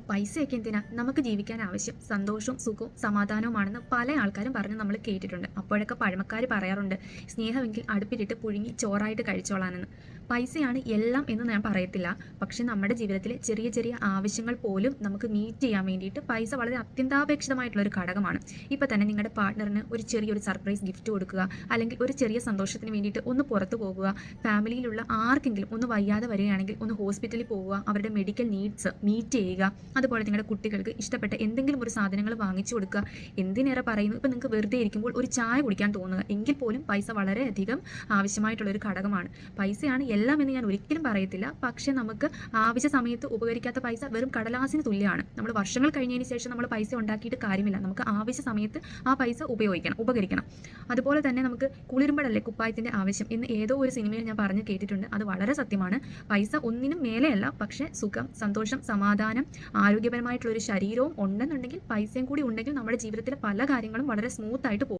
പൈസയൊക്കെ എന്തിനാ? നമുക്ക് ജീവിക്കാൻ ആവശ്യം സന്തോഷവും സുഖവും സമാധാനവുമാണെന്ന് പല ആൾക്കാരും പറഞ്ഞ് നമ്മൾ കേട്ടിട്ടുണ്ട്. അപ്പോഴൊക്കെ പഴമക്കാർ പറയാറുണ്ട്, സ്നേഹമെങ്കിൽ അടുപ്പിലിട്ട് പുഴുങ്ങി ചോറായിട്ട് കഴിച്ചോളാനെന്ന്. പൈസയാണ് എല്ലാം എന്ന് ഞാൻ പറയത്തില്ല. പക്ഷെ നമ്മുടെ ജീവിതത്തിലെ ചെറിയ ചെറിയ ആവശ്യങ്ങൾ പോലും നമുക്ക് മീറ്റ് ചെയ്യാൻ വേണ്ടിയിട്ട് പൈസ വളരെ അത്യന്താപേക്ഷിതമായിട്ടുള്ള ഒരു ഘടകമാണ്. ഇപ്പോൾ തന്നെ നിങ്ങളുടെ പാർട്ട്ണറിന് ഒരു ചെറിയൊരു സർപ്രൈസ് ഗിഫ്റ്റ് കൊടുക്കുക, അല്ലെങ്കിൽ ഒരു ചെറിയ സന്തോഷത്തിന് വേണ്ടിയിട്ട് ഒന്ന് പുറത്തു പോകുക, ഫാമിലിയിലുള്ള ആർക്കെങ്കിലും ഒന്ന് വയ്യാതെ വരികയാണെങ്കിൽ ഒന്ന് ഹോസ്പിറ്റലിൽ പോവുക, അവരുടെ മെഡിക്കൽ നീഡ്സ് മീറ്റ് ചെയ്യുക, അതുപോലെ നിങ്ങളുടെ കുട്ടികൾക്ക് ഇഷ്ടപ്പെട്ട എന്തെങ്കിലും ഒരു സാധനങ്ങൾ വാങ്ങിച്ചു കൊടുക്കുക. എന്തിനേറെ പറയുന്നു, ഇപ്പം നിങ്ങൾക്ക് വെറുതെ ഇരിക്കുമ്പോൾ ഒരു ചായ കുടിക്കാൻ തോന്നുക, എങ്കിൽ പോലും പൈസ വളരെയധികം ആവശ്യമായിട്ടുള്ളൊരു ഘടകമാണ്. പൈസയാണ് എല്ലാം എന്ന് ഞാൻ ഒരിക്കലും പറയത്തില്ല. പക്ഷേ നമുക്ക് ആവശ്യ സമയത്ത് ഉപകരിക്കാത്ത പൈസ വെറും കടലാസിന് തുല്യമാണ്. നമ്മൾ വർഷങ്ങൾ കഴിഞ്ഞതിന് ശേഷം നമ്മൾ പൈസ ഉണ്ടാക്കിയിട്ട് കാര്യമില്ല. നമുക്ക് ആവശ്യ സമയത്ത് ആ പൈസ ഉപകരിക്കണം. അതുപോലെ തന്നെ നമുക്ക് കുളിരുമ്പോഴല്ലേ കുപ്പായത്തിൻ്റെ ആവശ്യം എന്ന് ഏതോ ഒരു സിനിമയിൽ ഞാൻ പറഞ്ഞു കേട്ടിട്ടുണ്ട്. അത് വളരെ സത്യമാണ്. പൈസ ഒന്നിനും മേലെയല്ല. പക്ഷേ സുഖം, സന്തോഷം, സമാധാനം, ആരോഗ്യപരമായിട്ടുള്ള ഒരു ശരീരവും ഉണ്ടെന്നുണ്ടെങ്കിൽ, പൈസയും കൂടി ഉണ്ടെങ്കിൽ നമ്മുടെ ജീവിതത്തിലെ പല കാര്യങ്ങളും വളരെ സ്മൂത്ത് ആയിട്ട് പോകും.